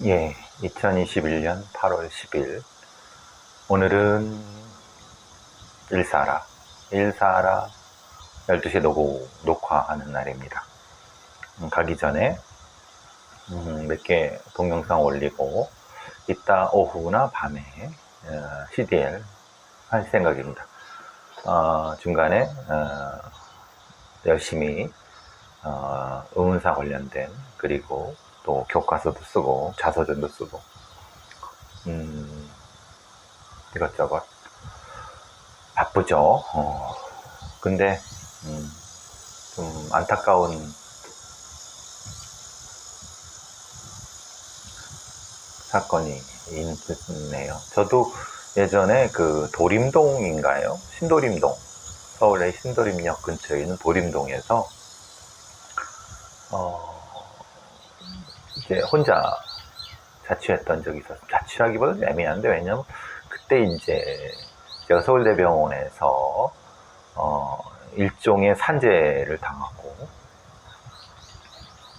예, 2021년 8월 10일. 오늘은 일사라 12시에 녹화하는 날입니다. 가기 전에 몇 개 동영상 올리고 이따 오후나 밤에 CDL 할 생각입니다. 중간에 열심히 의문사 관련된, 그리고 또 교과서도 쓰고 자서전도 쓰고 이것저것 바쁘죠. 근데 좀 안타까운 사건이 있네요. 저도 예전에 그 도림동인가요? 신도림동, 서울의 신도림역 근처에 있는 도림동에서 이제 혼자 자취했던 적이 있었어요. 자취라기보다는 애매한데, 왜냐면 그때 이제 제가 서울대병원에서 일종의 산재를 당하고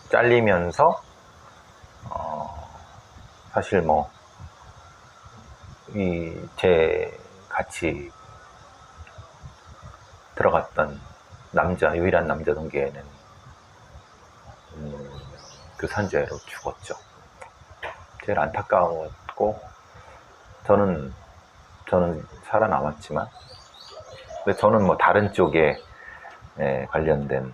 잘리면서 사실 뭐 제 같이 들어갔던 유일한 남자 동기에는 그 산재로 죽었죠. 제일 안타까웠고, 저는 살아남았지만, 근데 저는 뭐 다른 쪽에 관련된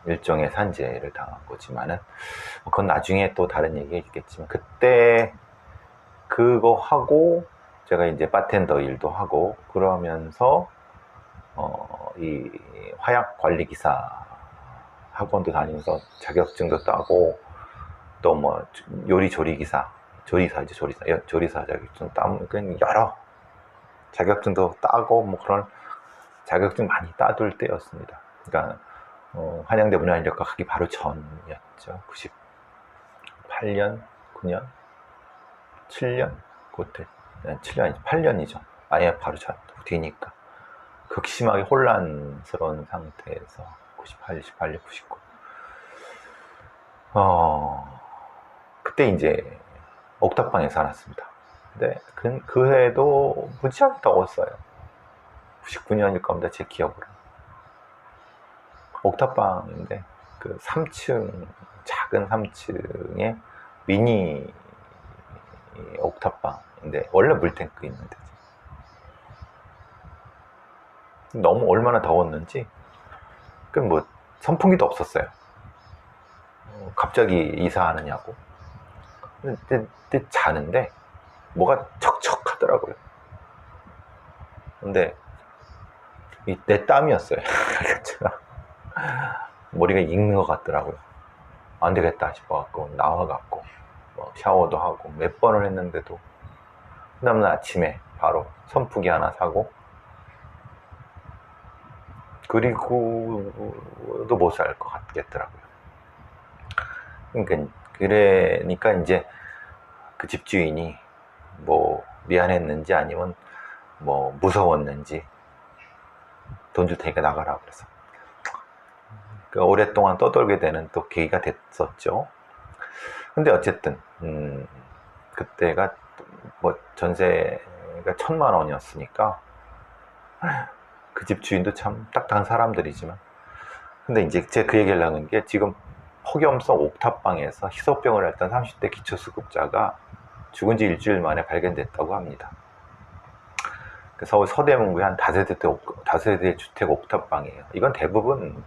일종의 산재를 당한 거지만은, 그건 나중에 또 다른 얘기가 있겠지만, 그때 그거 하고 제가 이제 바텐더 일도 하고 그러면서 이 화약 관리 기사 학원도 다니면서 자격증도 따고, 또 뭐 요리 조리 기사, 조리사 자격증 따고, 그냥 여러 자격증도 따고 뭐 그런 자격증 많이 따둘 때였습니다. 그러니까 한양대 문화인력과 가기 바로 전이었죠. 98년, 9년, 7년, 그때 7년, 8년이죠. 아예 바로 뒤니까 극심하게 혼란스러운 상태에서 98, 98년, 99. 그때 이제 옥탑방에 살았습니다. 근데 그 해도 무지하게 더웠어요. 99년일 겁니다, 제 기억으로. 옥탑방인데 그 3층, 작은 3층에 미니 옥탑방인데, 원래 물탱크 있는데 너무 얼마나 더웠는지, 그 뭐 선풍기도 없었어요. 갑자기 이사하느냐고. 근데 자는데 뭐가 척척하더라고요. 근데 내 땀이었어요. 머리가 익는 것 같더라고요. 안 되겠다 싶어갖고 나와갖고 뭐 샤워도 하고 몇 번을 했는데도, 그 다음날 아침에 바로 선풍기 하나 사고, 그리고도 못 살 것 같겠더라고요. 그러니까 이제 그 집주인이 뭐 미안했는지 아니면 뭐 무서웠는지 돈 줄 테니까 나가라고 그래서 오랫동안 떠돌게 되는 또 계기가 됐었죠. 근데 어쨌든 그때가 뭐 전세가 1,000만 원이었으니까 그 집 주인도 참 딱딱한 사람들이지만, 근데 이제 제가 그 얘기를 하는 게, 지금 폭염성 옥탑방에서 희소병을 앓던 30대 기초수급자가 죽은 지 일주일 만에 발견됐다고 합니다. 서울 서대문구의 한 다세대 주택 옥탑방이에요. 이건 대부분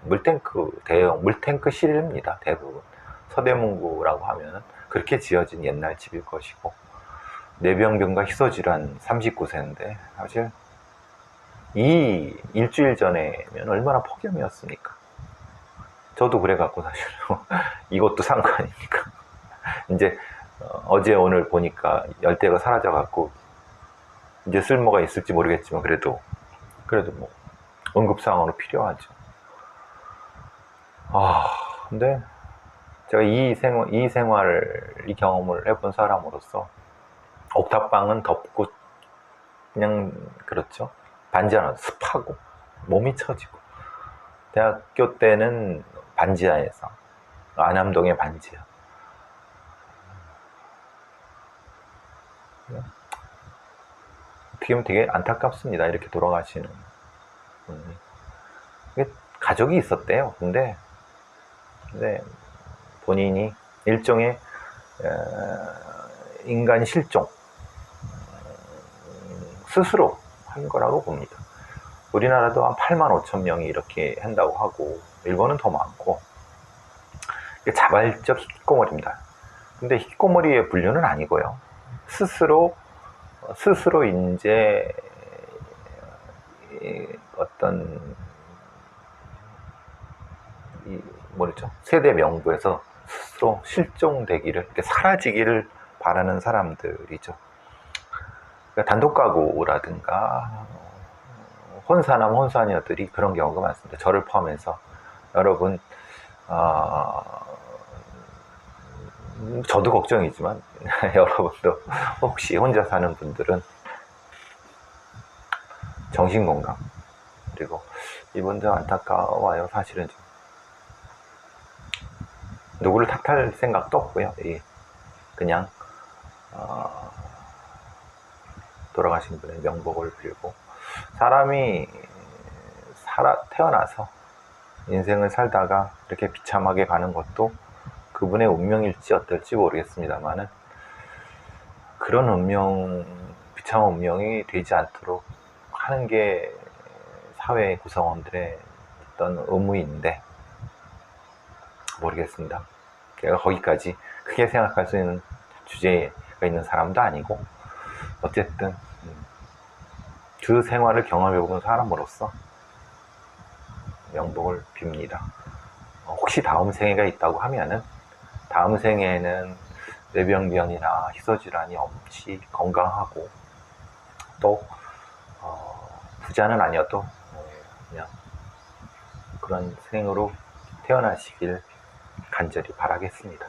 대형 물탱크 실입니다. 대부분 서대문구라고 하면 그렇게 지어진 옛날 집일 것이고, 뇌병변과 희소질환 39세인데 사실 이 일주일 전에면 얼마나 폭염이었습니까? 저도 그래갖고 사실 이것도 산 거 아닙니까? 이제 어제 오늘 보니까 열대가 사라져갖고 이제 쓸모가 있을지 모르겠지만, 그래도 뭐 응급상황으로 필요하죠. 근데 제가 이 경험을 해본 사람으로서, 옥탑방은 덥고 그냥 그렇죠. 반지 하나 습하고 몸이 처지고, 대학교 때는 반지하에서 안암동의 반지하. 어떻게 보면 되게 안타깝습니다. 이렇게 돌아가시는 분이. 가족이 있었대요. 근데 본인이 일종의 인간 실종, 스스로 한 거라고 봅니다. 우리나라도 한 8만 5천 명이 이렇게 한다고 하고, 일본은 더 많고, 자발적 히키코모리입니다. 근데 히키코모리의 분류는 아니고요. 스스로 이제 어떤 뭐랬죠? 세대 명부에서 스스로 실종되기를, 사라지기를 바라는 사람들이죠. 그러니까 단독가구라든가 혼사남 혼사녀들이 그런 경우가 많습니다. 저를 포함해서. 여러분, 저도 걱정이지만 여러분도 혹시 혼자 사는 분들은 정신건강, 그리고 이분도 안타까워요. 사실은 좀 누구를 탓할 생각도 없고요. 그냥 돌아가신 분의 명복을 빌고, 사람이 태어나서 인생을 살다가 이렇게 비참하게 가는 것도 그분의 운명일지 어떨지 모르겠습니다만은, 그런 비참한 운명이 되지 않도록 하는 게 사회 구성원들의 어떤 의무인데, 모르겠습니다. 제가 거기까지 크게 생각할 수 있는 주제가 있는 사람도 아니고, 어쨌든 그 생활을 경험해본 사람으로서 명복을 빕니다. 혹시 다음 생애가 있다고 하면은, 다음 생에는 뇌병변이나 희소질환이 없이 건강하고, 또 부자는 아니어도 그냥 그런 생으로 태어나시길 간절히 바라겠습니다.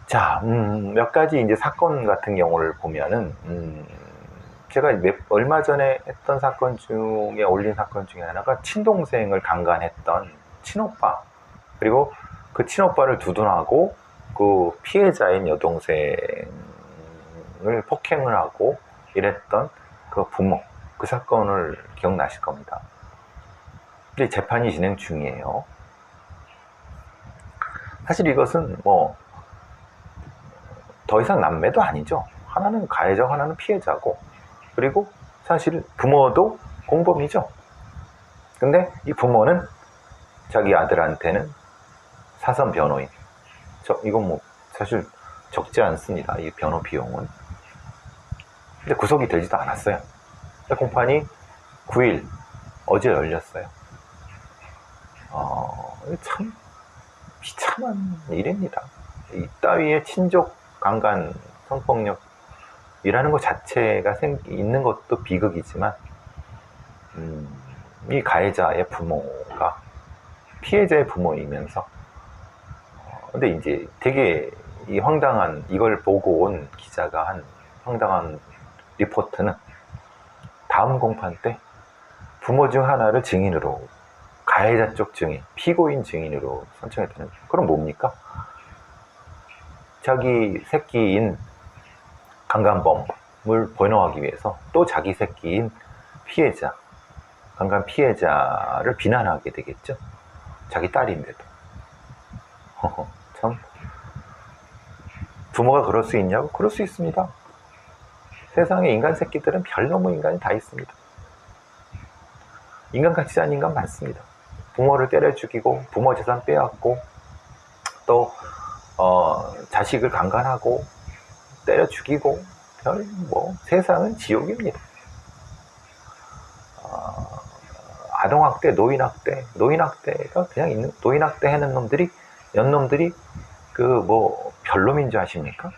자, 몇 가지 이제 사건 같은 경우를 보면은, 제가 얼마 전에 했던 사건 중에, 올린 사건 중에 하나가 친동생을 강간했던 친오빠, 그리고 그 친오빠를 두둔하고 그 피해자인 여동생을 폭행을 하고 이랬던 그 부모, 그 사건을 기억나실 겁니다. 근데 재판이 진행 중이에요. 사실 이것은 뭐 더 이상 남매도 아니죠. 하나는 가해자고 하나는 피해자고, 그리고 사실 부모도 공범이죠. 근데 이 부모는 자기 아들한테는 사선 변호인, 이건 뭐 사실 적지 않습니다. 이 변호 비용은. 근데 구속이 되지도 않았어요. 공판이 9일, 어제 열렸어요. 참 비참한 일입니다. 이따위의 친족 강간, 성폭력이라는 것 자체가 있는 것도 비극이지만, 이 가해자의 부모가 피해자의 부모이면서, 근데 이제 되게 이 황당한, 이걸 보고 온 기자가 한 황당한 리포트는, 다음 공판 때 부모 중 하나를 증인으로, 가해자 쪽 증인, 피고인 증인으로 선정했다는. 그럼 뭡니까? 자기 새끼인 강간범을 변호하기 위해서 또 자기 새끼인 피해자, 강간 피해자를 비난하게 되겠죠. 자기 딸인데도. 참, 부모가 그럴 수 있냐고? 그럴 수 있습니다. 세상에 인간 새끼들은 별 놈의 인간이 다 있습니다. 인간같지 않은 인간 많습니다. 부모를 때려 죽이고, 부모 재산 빼앗고, 또 자식을 강간하고 때려 죽이고, 세상은 지옥입니다. 아동학대, 노인학대가 그냥 있는, 노인학대 하는 놈들이, 연놈들이 별놈인 줄 아십니까?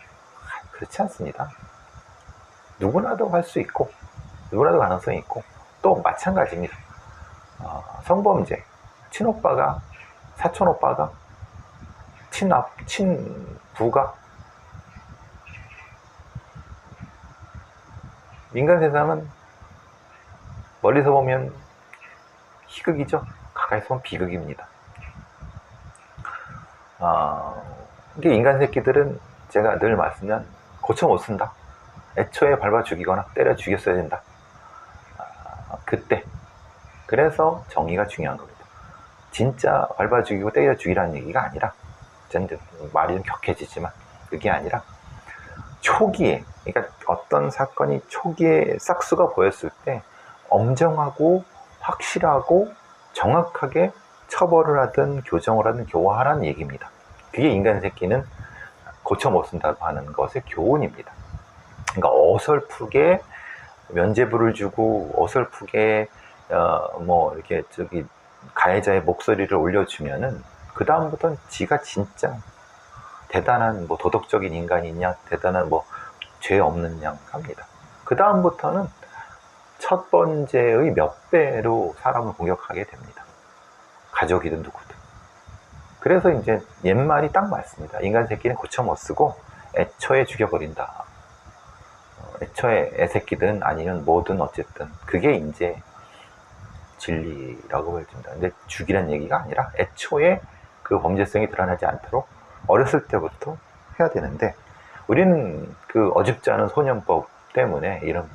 그렇지 않습니다. 누구나도 할 수 있고, 누구나도 가능성이 있고, 또 마찬가지입니다. 성범죄, 친오빠가, 사촌오빠가, 친부가, 인간 세상은 멀리서 보면 희극이죠. 가까이서 보면 비극입니다. 이게 인간 새끼들은 제가 늘 말씀드리면 고쳐 못 쓴다. 애초에 밟아 죽이거나 때려 죽였어야 된다. 그때. 그래서 정의가 중요한 겁니다. 진짜 밟아 죽이고 때려 죽이라는 얘기가 아니라, 말이 좀 격해지지만 그게 아니라 초기에, 그러니까 어떤 사건이 초기에 싹수가 보였을 때 엄정하고 확실하고 정확하게 처벌을 하든 교정을 하든 교화하라는 얘기입니다. 그게 인간 새끼는 고쳐 못 쓴다고 하는 것의 교훈입니다. 그러니까 어설프게 면죄부를 주고 어설프게 이렇게 가해자의 목소리를 올려주면은 그 다음부터는 지가 진짜 대단한 도덕적인 인간인 양, 대단한 죄 없는 양 합니다. 그 다음부터는 첫 번째의 몇 배로 사람을 공격하게 됩니다. 가족이든 누구든. 그래서 이제 옛말이 딱 맞습니다. 인간 새끼는 고쳐 못 쓰고 애초에 죽여버린다. 애초에 애새끼든 아니면 뭐든 어쨌든 그게 이제 진리라고 보여집니다. 근데 죽이란 얘기가 아니라 애초에 그 범죄성이 드러나지 않도록 어렸을 때부터 해야 되는데, 우리는 그 어줍지 않은 소년법 때문에 이런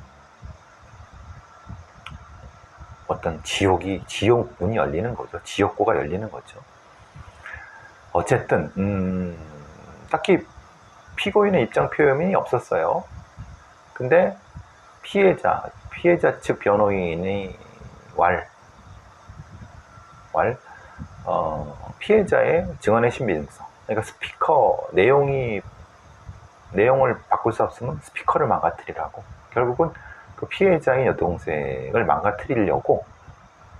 어떤 지옥문이 열리는 거죠. 지옥고가 열리는 거죠. 어쨌든 딱히 피고인의 입장 표명이 없었어요. 근데 피해자 측 변호인이 피해자의 증언의 신빙성, 그러니까 스피커 내용을 바꿀 수 없으면 스피커를 망가뜨리라고, 결국은 그 피해자의 여동생을 망가뜨리려고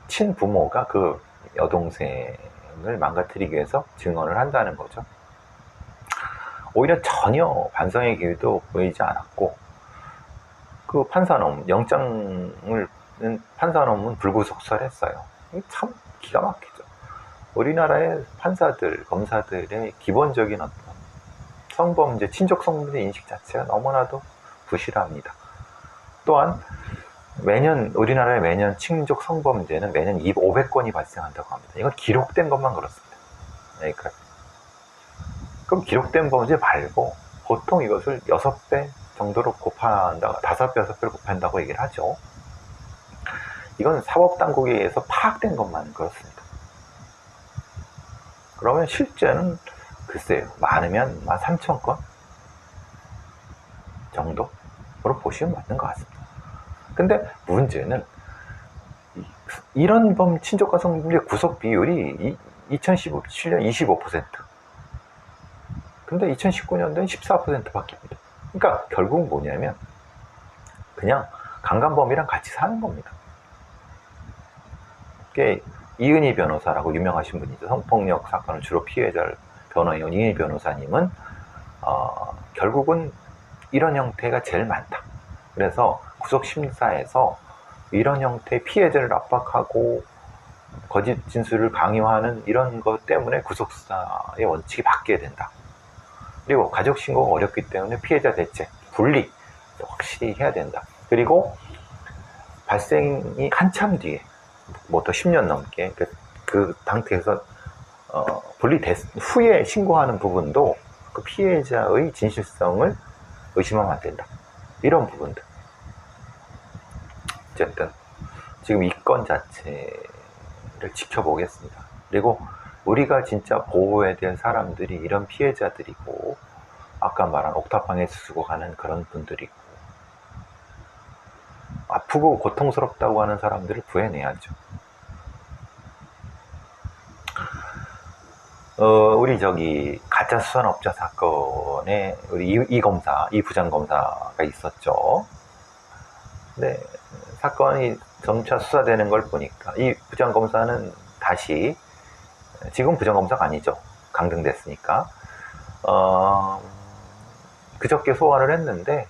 친부모가 그 여동생을 망가뜨리기 위해서 증언을 한다는 거죠. 오히려 전혀 반성의 기회도 보이지 않았고, 그 판사놈은 불구속설했어요. 참 기가 막히죠. 우리나라의 판사들, 검사들의 기본적인 어떤 성범죄, 친족 성범죄 인식 자체가 너무나도 부실합니다. 또한 우리나라에 매년 친족 성범죄는 매년 500건이 발생한다고 합니다. 이건 기록된 것만 그렇습니다. 그러니까 그럼 기록된 범죄 말고 보통 이것을 6배 정도로 곱한다고, 5배, 6배로 곱한다고 얘기를 하죠. 이건 사법당국에 의해서 파악된 것만 그렇습니다. 그러면 실제는 글쎄요, 많으면 3,000건 정도로 보시면 맞는 것 같습니다. 근데 문제는 이런 친족과 성범죄 구속 비율이 2017년 25%, 근데 2019년도엔 14% 바뀝니다. 그러니까 결국은 뭐냐면 그냥 강간범이랑 같이 사는 겁니다. 이은희 변호사라고 유명하신 분이죠. 성폭력 사건을 주로 피해자를 변호해온 이은희 변호사님은 결국은 이런 형태가 제일 많다. 그래서 구속심사에서 이런 형태의 피해자를 압박하고 거짓 진술을 강요하는 이런 것 때문에 구속수사의 원칙이 바뀌어야 된다. 그리고 가족신고가 어렵기 때문에 피해자 대책, 분리 확실히 해야 된다. 그리고 발생이 한참 뒤에 또 10년 넘게 그 상태에서 분리됐 후에 신고하는 부분도 그 피해자의 진실성을 의심하면 안 된다. 이런 부분들. 어쨌든 지금 이 건 자체를 지켜보겠습니다. 그리고 우리가 진짜 보호해야 될 사람들이 이런 피해자들이고, 아까 말한 옥탑방에서 쓰고 가는 그런 분들이고, 아프고 고통스럽다고 하는 사람들을 구해내야죠. 우리 가짜 수산업자 사건에 우리 이 부장검사가 있었죠. 네, 사건이 점차 수사되는 걸 보니까 이 부장검사는 다시, 지금 부장검사가 아니죠. 강등됐으니까. 그저께 소환을 했는데,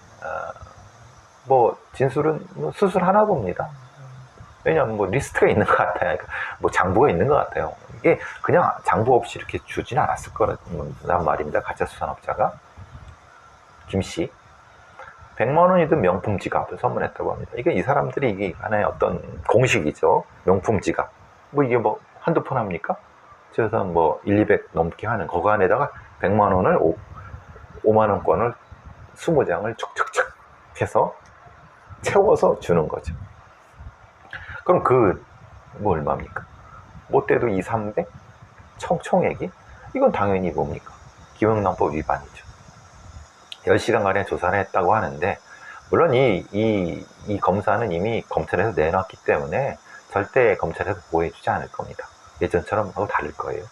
진술은 수술하나 봅니다. 왜냐면 리스트가 있는 것 같아요. 장부가 있는 것 같아요. 이게 그냥 장부 없이 이렇게 주진 않았을 거란 말입니다. 가짜 수산업자가. 김씨. 100만 원이든 명품 지갑을 선물했다고 합니다. 이게 이 사람들이 이게 하나의 어떤 공식이죠. 명품 지갑. 이게 한두 푼 합니까? 최소한 뭐 1, 200 넘게 하는 그거 안에다가 100만 원을 5만 원권을 20장을 촉촉촉 해서 채워서 주는 거죠. 그럼 뭐 얼마입니까? 못돼도 2, 300? 총액이? 이건 당연히 뭡니까? 김영란법 위반이죠. 10시간간의 조사를 했다고 하는데, 물론 이 검사는 이미 검찰에서 내놨기 때문에 절대 검찰에서 보호해주지 않을 겁니다. 예전처럼 하고 다를 거예요.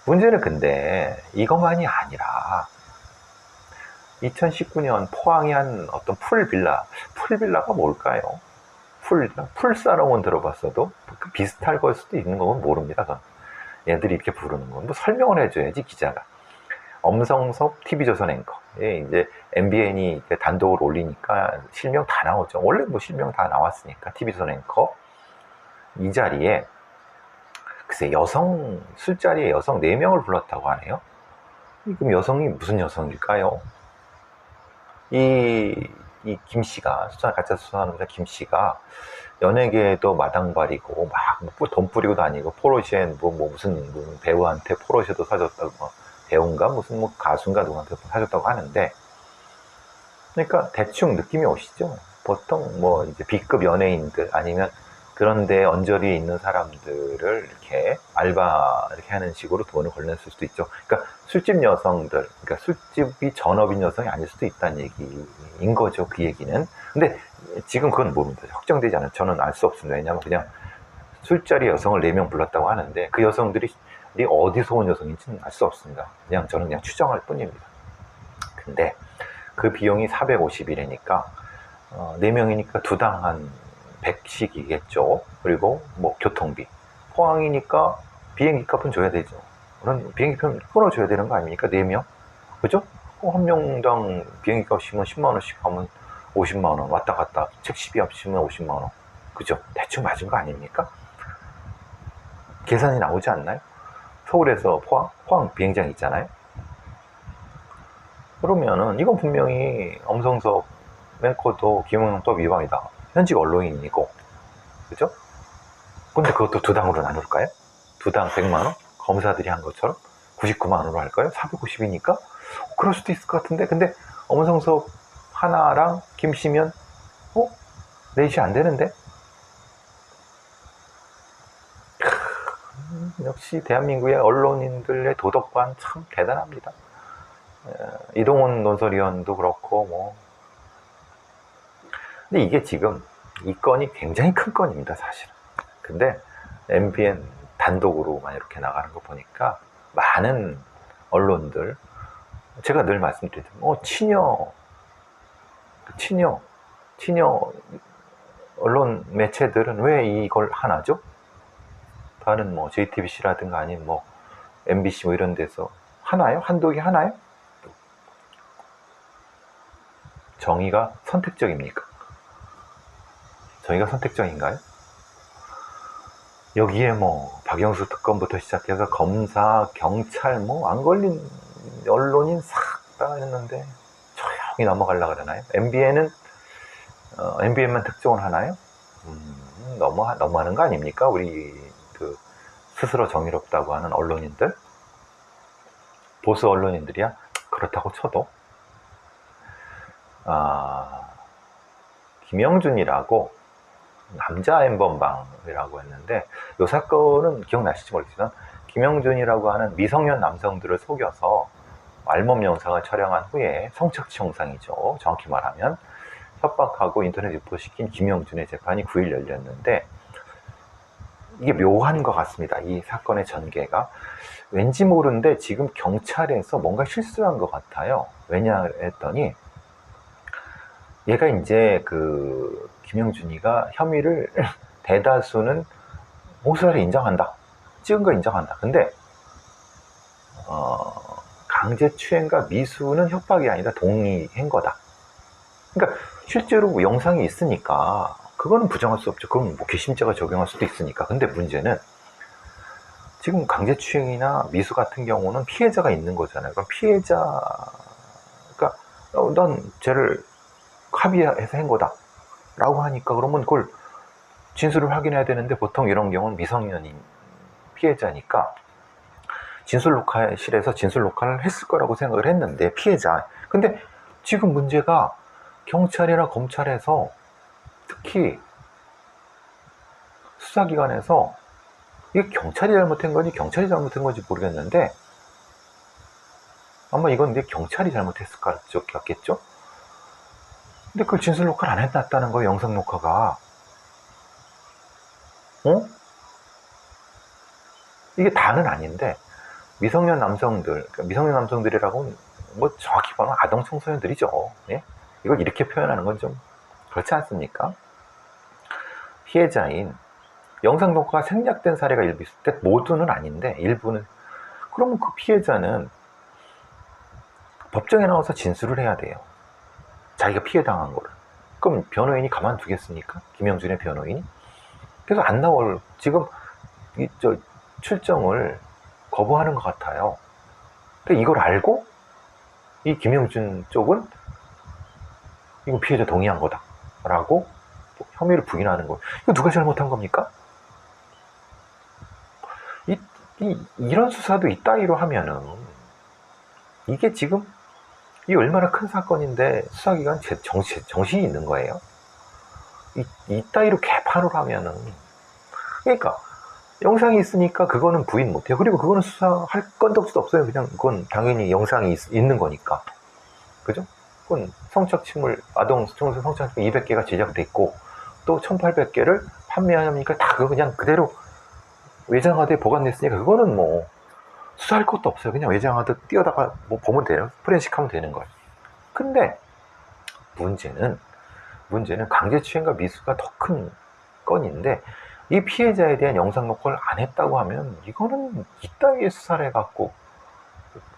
문제는 근데 이것만이 아니라 2019년 포항에 한 어떤 풀빌라가 뭘까요? 풀사롱은 들어봤어도 비슷할 걸 수도 있는 건 모릅니다. 그건. 얘들이 이렇게 부르는 건 뭐 설명을 해줘야지 기자가. 엄성섭 TV조선 앵커. 예, 이제 MBN이 단독으로 올리니까 실명 다 나오죠. 원래 뭐 실명 다 나왔으니까 TV조선 앵커. 이 자리에 글쎄 술자리에 여성 4명을 불렀다고 하네요. 그럼 여성이 무슨 여성일까요? 이 김씨가, 가짜 수사하는 김씨가 연예계에도 마당발이고 막 돈 뿌리고 다니고 포르쉐 무슨 배우한테 포르쉐도 사줬다고, 배우인가 무슨 가수인가 누구한테 사줬다고 하는데, 그러니까 대충 느낌이 오시죠? 보통 이제 B급 연예인들 아니면 그런데 언저리에 있는 사람들을 이렇게 알바 이렇게 하는 식으로 돈을 걸렸을 수도 있죠. 그러니까 술집 여성들, 그러니까 술집이 전업인 여성이 아닐 수도 있다는 얘기인 거죠. 그 얘기는. 근데 지금 그건 모릅니다. 확정되지 않아요. 저는 알 수 없습니다. 왜냐하면 그냥 술자리 여성을 4명 불렀다고 하는데 그 여성들이 어디서 온 여성인지는 알 수 없습니다. 저는 그냥 추정할 뿐입니다. 근데 그 비용이 450이래니까 4명이니까 두당 한 100씩이겠죠. 그리고 교통비. 포항이니까 비행기 값은 줘야 되죠. 그런 비행기 편 끊어줘야 되는 거 아닙니까? 4명? 그죠? 한 명당 비행기 값이면 10만원씩 하면 50만원. 왔다 갔다 택시비 합치면 50만원. 그죠? 대충 맞은 거 아닙니까? 계산이 나오지 않나요? 서울에서 포항 비행장 있잖아요. 그러면은 이건 분명히 엄성섭 앵커도 김영란법 위반이다. 현직 언론인이고, 그죠? 근데 그것도 두당으로 나눌까요? 두당 100만원? 검사들이 한 것처럼 99만원으로 할까요? 450이니까? 그럴 수도 있을 것 같은데, 근데 엄성섭 하나랑 김씨면, 넷이 안 되는데? 역시 대한민국의 언론인들의 도덕관 참 대단합니다. 이동훈 논설위원도 그렇고, 근데 이게 지금 이 건이 굉장히 큰 건입니다, 사실은. 근데 MBN 단독으로만 이렇게 나가는 거 보니까 많은 언론들, 제가 늘 말씀드리지만 친여 언론 매체들은 왜 이걸 하나죠? 다른 JTBC라든가 아니면 MBC 이런 데서 하나요? 한독이 하나요? 정의가 선택적입니까? 정의가 선택적인가요? 여기에 박영수 특검부터 시작해서 검사, 경찰 안 걸린 언론인 싹 다 했는데 조용히 넘어가려고 그러나요? MBN만 특종을 하나요? 너무하는 거 아닙니까? 우리 스스로 정의롭다고 하는 언론인들, 보수 언론인들이야 그렇다고 쳐도 김영준이라고 남자 N번방이라고 했는데, 이 사건은 기억나실지 모르겠지만 김영준이라고 하는 미성년 남성들을 속여서 알몸 영상을 촬영한 후에 성착취 영상이죠. 정확히 말하면 협박하고 인터넷 유포시킨 김영준의 재판이 9일 열렸는데, 이게 묘한 것 같습니다. 이 사건의 전개가 왠지 모르는데 지금 경찰에서 뭔가 실수한 것 같아요. 왜냐 했더니 얘가 이제 김영준이가 혐의를 대다수는 모수를 인정한다. 찍은 거 인정한다. 근데 강제추행과 미수는 협박이 아니라 동의한 거다. 그러니까 실제로 영상이 있으니까 그거는 부정할 수 없죠. 그건 괘씸죄가 적용할 수도 있으니까. 근데 문제는 지금 강제추행이나 미수 같은 경우는 피해자가 있는 거잖아요. 그럼 피해자가 난 쟤를 합의해서 한 거다 라고 하니까, 그러면 그걸 진술을 확인해야 되는데 보통 이런 경우는 미성년인 피해자니까 진술 녹화실에서 진술 녹화를 했을 거라고 생각을 했는데, 피해자. 근데 지금 문제가 경찰이나 검찰에서, 특히 수사기관에서 이게 경찰이 잘못한 건지 경찰이 잘못한 건지 모르겠는데, 아마 이건 내 경찰이 잘못했을 것 같겠죠? 근데 그걸 진술 녹화를 안 해놨다는 거예요, 영상 녹화가. 이게 다는 아닌데, 미성년 남성들, 그러니까 미성년 남성들이라고 뭐 정확히 말하면 아동 청소년들이죠. 예? 이걸 이렇게 표현하는 건 좀 그렇지 않습니까? 피해자인 영상 녹화가 생략된 사례가 일부 있을 때, 모두는 아닌데 일부는. 그러면 그 피해자는 법정에 나와서 진술을 해야 돼요. 자기가 피해당한 거를. 그럼 변호인이 가만두겠습니까? 김영준의 변호인이? 그래서 안 나올, 지금 출정을 거부하는 것 같아요. 그러니까 이걸 알고 이 김영준 쪽은 이거 피해자 동의한 거다 라고 혐의를 부인하는 거예요. 이거 누가 잘못한 겁니까? 이런 수사도 이따위로 하면은, 이게 지금 이 얼마나 큰 사건인데 수사기관 정신이 있는 거예요? 이따위로 개판을 하면은, 그러니까 영상이 있으니까 그거는 부인 못해요. 그리고 그거는 수사할 건도 없어요. 그냥 그건 당연히 영상이 있는 거니까. 그죠? 그건 성착취물, 아동 성착취물 200개가 제작됐고 또 1800개를 판매하니까 다 그거 그냥 그대로 외장하드에 보관됐으니까 그거는 뭐 수사할 것도 없어요. 그냥 외장하드 띄어다가 뭐 보면 돼요. 포렌식 하면 되는 거예요. 근데 문제는 강제추행과 미수가 더 큰 건인데, 이 피해자에 대한 영상 녹화를 안 했다고 하면 이거는 이따위의 수사를 해갖고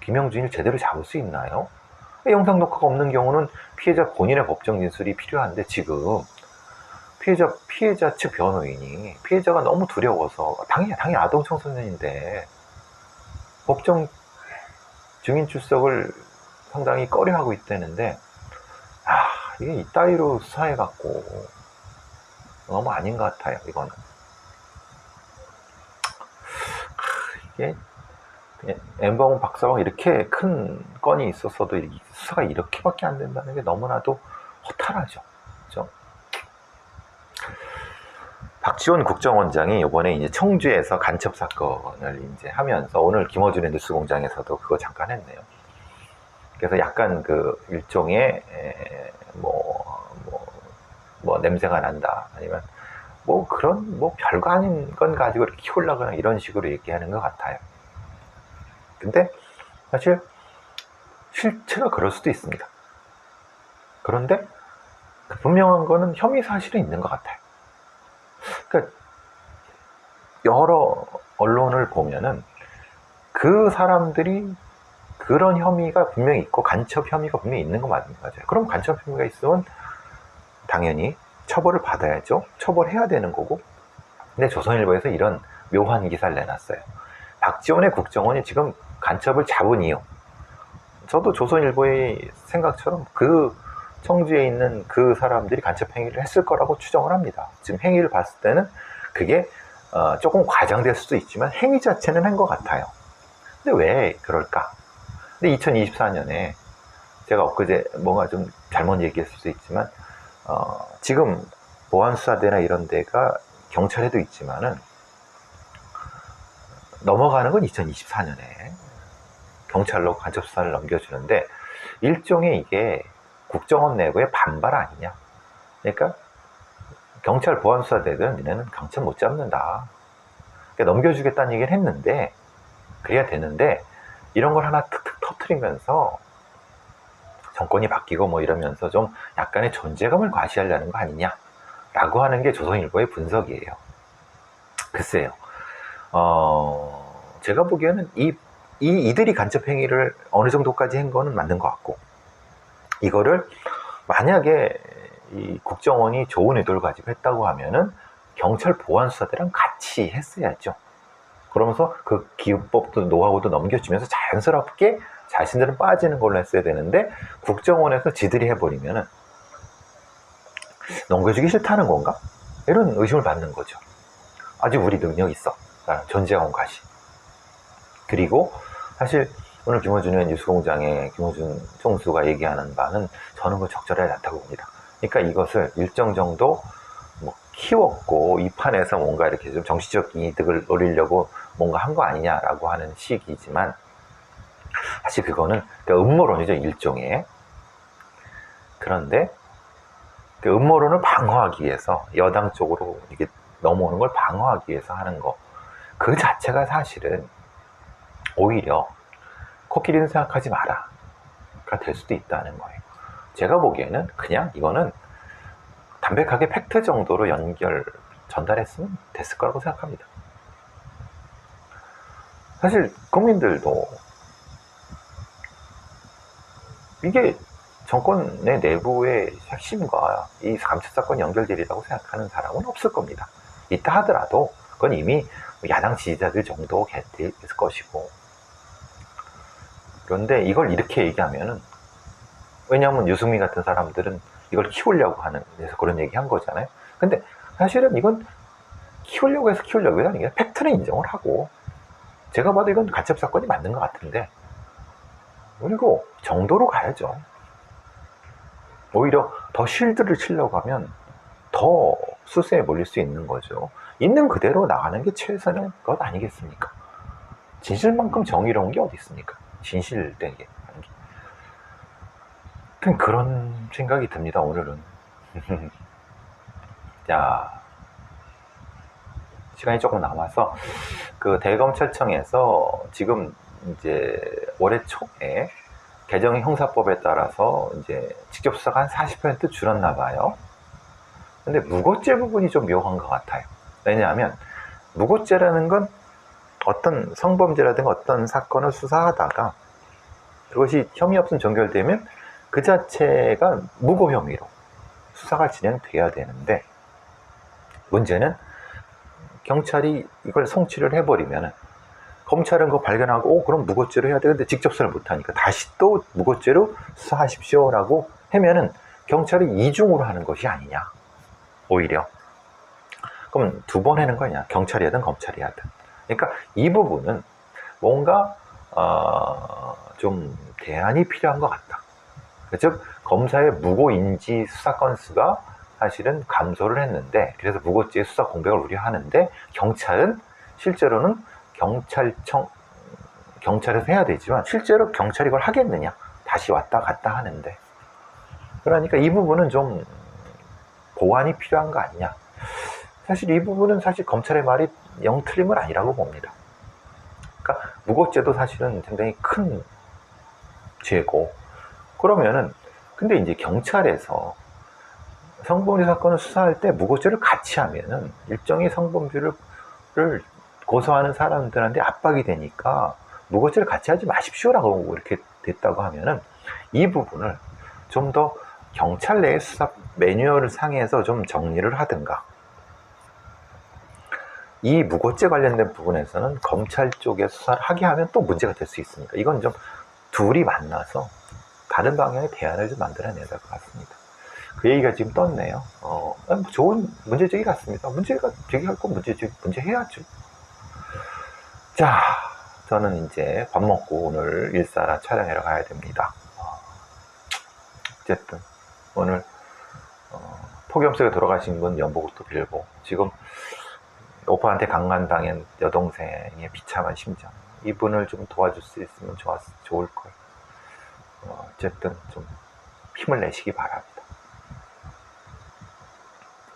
김영준이를 제대로 잡을 수 있나요? 영상 녹화가 없는 경우는 피해자 본인의 법정 진술이 필요한데, 지금 피해자 측 변호인이 피해자가 너무 두려워서, 당연히 아동 청소년인데 법정 증인 출석을 상당히 꺼려하고 있다는데, 이게 이따위로 수사해갖고 너무 아닌 것 같아요, 이거는. 이게 엠버공 박사방 이렇게 큰 건이 있었어도 수사가 이렇게밖에 안 된다는 게 너무나도 허탈하죠. 그렇죠? 박지원 국정원장이 이번에 이제 청주에서 간첩 사건을 이제 하면서, 오늘 김어준의 뉴스공장에서도 그거 잠깐 했네요. 그래서 약간 그 일종의 뭐 냄새가 난다, 아니면 뭐 그런 뭐 별거 아닌 건 가지고 이렇게 키우려거나 이런 식으로 얘기하는 것 같아요. 근데 사실 실체가 그럴 수도 있습니다. 그런데 분명한 거는 혐의 사실은 있는 것 같아요. 그러니까 여러 언론을 보면은 그 사람들이 그런 혐의가 분명히 있고 간첩 혐의가 분명히 있는 거 맞아요. 그럼 간첩 혐의가 있으면 당연히 처벌을 받아야죠. 처벌해야 되는 거고. 근데 조선일보에서 이런 묘한 기사를 내놨어요. 박지원의 국정원이 지금 간첩을 잡은 이유. 저도 조선일보의 생각처럼 그 청주에 있는 그 사람들이 간첩 행위를 했을 거라고 추정을 합니다. 지금 행위를 봤을 때는 그게 조금 과장될 수도 있지만 행위 자체는 한 것 같아요. 근데 왜 그럴까? 근데 2024년에 제가 엊그제 뭔가 좀 잘못 얘기했을 수도 있지만, 지금 보안수사대나 이런 데가 경찰에도 있지만은 넘어가는 건 2024년에 경찰로 간첩수사를 넘겨주는데, 일종의 이게 국정원 내부의 반발 아니냐. 그러니까 경찰 보안수사대들은 니네는 경찰 못 잡는다, 그러니까 넘겨주겠다는 얘기를 했는데, 그래야 되는데 이런 걸 하나 툭툭 터트리면서 정권이 바뀌고 뭐 이러면서 좀 약간의 존재감을 과시하려는 거 아니냐 라고 하는 게 조선일보의 분석이에요. 글쎄요, 제가 보기에는 이들이 간첩 행위를 어느 정도까지 한 거는 맞는 것 같고, 이거를 만약에 이 국정원이 좋은 의도를 가지고 했다고 하면은 경찰 보안수사대랑 같이 했어야죠. 그러면서 그 기법도 노하우도 넘겨주면서 자연스럽게 자신들은 빠지는 걸로 했어야 되는데, 국정원에서 지들이 해버리면은 넘겨주기 싫다는 건가? 이런 의심을 받는 거죠. 아직 우리 능력 있어 라는 존재감 과시. 그리고 사실 오늘 김어준의 뉴스공장에 김어준 총수가 얘기하는 바는 저는 그 적절하지 않다고 봅니다. 그러니까 이것을 일정 정도 뭐 키웠고 이 판에서 뭔가 이렇게 좀 정치적 이득을 노리려고 뭔가 한 거 아니냐라고 하는 식이지만 사실 그거는 그러니까 음모론이죠, 일종의. 그런데 그 음모론을 방어하기 위해서 여당 쪽으로 이렇게 넘어오는 걸 방어하기 위해서 하는 거, 그 자체가 사실은 오히려 코끼리는 생각하지 마라가 될 수도 있다는 거예요. 제가 보기에는 그냥 이거는 담백하게 팩트 정도로 전달했으면 됐을 거라고 생각합니다. 사실 국민들도 이게 정권의 내부의 핵심과 이 감찰사건이 연결되리라고 생각하는 사람은 없을 겁니다. 있다 하더라도 그건 이미 야당 지지자들 정도 됐을 것이고. 그런데 이걸 이렇게 얘기하면은, 왜냐하면 유승민 같은 사람들은 이걸 키우려고 하는 데서 그런 얘기 한 거잖아요. 근데 사실은 이건 키우려고 해서 키우려고 하는 게 팩트는 인정을 하고, 제가 봐도 이건 가첩 사건이 맞는 것 같은데, 그리고 정도로 가야죠. 오히려 더 실드를 치려고 하면 더 수세에 몰릴 수 있는 거죠. 있는 그대로 나가는 게 최선의 것 아니겠습니까? 진실만큼 정의로운 게 어디 있습니까? 진실된 게. 그런 생각이 듭니다, 오늘은. 자, 시간이 조금 남아서 그 대검찰청에서 지금 이제 올해 초에 개정 형사법에 따라서 이제 직접 수사가 한 40% 줄었나 봐요. 근데 무고죄 부분이 좀 묘한 것 같아요. 왜냐하면 무고죄라는 건 어떤 성범죄라든가 어떤 사건을 수사하다가 그것이 혐의 없음 종결되면 그 자체가 무고 혐의로 수사가 진행돼야 되는데, 문제는 경찰이 이걸 송치를 해버리면 검찰은 그거 발견하고 그럼 무고죄로 해야 되는데 직접 수사를 못하니까 다시 또 무고죄로 수사하십시오라고 하면은 경찰이 이중으로 하는 것이 아니냐, 오히려. 그럼 두 번 하는 거 아니냐, 경찰이 하든 검찰이 하든. 그러니까 이 부분은 뭔가 좀 대안이 필요한 것 같다. 즉 검사의 무고인지 수사 건수가 사실은 감소를 했는데, 그래서 무고죄 수사 공백을 우려하는데, 경찰은 실제로는 경찰에서 해야 되지만 실제로 경찰이 이걸 하겠느냐, 다시 왔다 갔다 하는데. 그러니까 이 부분은 좀 보완이 필요한 거 아니냐. 사실 이 부분은 사실 검찰의 말이 영 틀린 건 아니라고 봅니다. 그러니까 무고죄도 사실은 상당히 큰 죄고, 그러면은 근데 이제 경찰에서 성범죄 사건을 수사할 때 무고죄를 같이 하면은 일정의 성범죄를 고소하는 사람들한테 압박이 되니까 무고죄를 같이 하지 마십시오라고 이렇게 됐다고 하면은 이 부분을 좀 더 경찰 내의 수사 매뉴얼 상에서 좀 정리를 하든가, 이 무고죄 관련된 부분에서는 검찰 쪽에 수사를 하게 하면 또 문제가 될 수 있으니까 이건 좀 둘이 만나서 다른 방향의 대안을 좀 만들어내야 될 것 같습니다. 그 얘기가 지금 떴네요. 좋은 문제제기 같습니다. 문제가 제기할 건 문제해야죠. 자, 저는 이제 밥 먹고 오늘 일사라 촬영하러 가야 됩니다. 어쨌든 오늘 폭염 속에 돌아가신 분 연복을 또 빌고, 지금 오빠한테 강간당한 여동생의 비참한 심정, 이분을 좀 도와줄 수 있으면 좋을 걸. 어쨌든 좀 힘을 내시기 바랍니다.